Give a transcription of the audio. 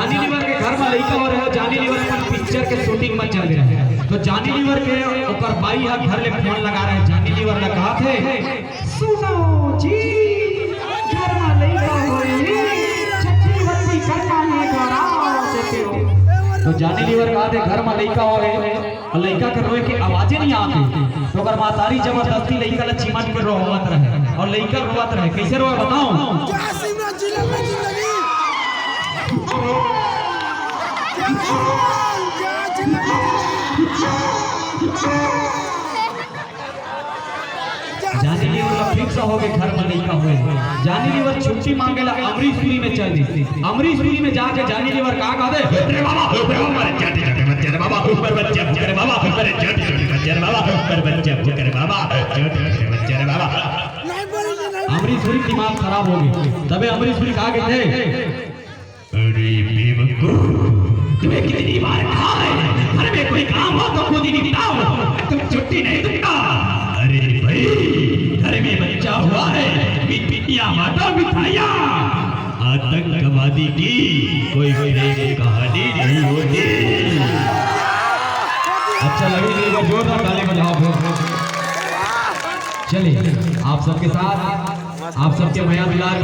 जानी लीवर के घर में लड़का हो रहे हो, जानी लीवर पर पिक्चर के शूटिंग में चल रहे हैं। तो जानी लीवर के ओकर बाई है घर ले फोन लगा रहे हैं। जानी लीवर ने कहा थे सुनो जी घर में लड़का होई छठी बत्ती करना है करा देते हो। तो जानी लीवर कहा थे घर में लड़का हो रहे और लड़का के रोए की आवाजें नहीं आती। तो अगर मातारी जबरदस्ती लड़का ला चिमट के रोवत रहे और लड़का रोवत रहे। कैसे रोए बताओ? जानी लीवर फिक्स हो गए घर में लड़का हुए। जानी लीवर छुट्टी मांगेला अमरीशपुरी में चल दी। अमरीशपुरी में जाके जानी लीवर का कहा दे रे बाबा ऊपर जाते जाते बच्चे रे बाबा ऊपर बच्चे करे बाबा ऊपर जाते जाते बच्चे रे बाबा ऊपर बच्चे करे बाबा जाते जाते बच्चे रे बाबा। अमरीशपुरी दिमाग खराब हो गई। तबे अमरीशपुरी कहा गए थे अरे बेवकूफ तुम्हें कितनी बार कहा है घर में कोई काम हो तो खुद ही निपटाओ, तुम छुट्टी नहीं दूंगा। अरे भाई घर में बच्चा हुआ है, पिटिया माता मिठाइया, आतंकवादी की कोई प्रेम कहानी नहीं होती। अच्छा लगे जोरदार ताली बजाओ। चलिए आप सबके साथ आप सबके मया दिलार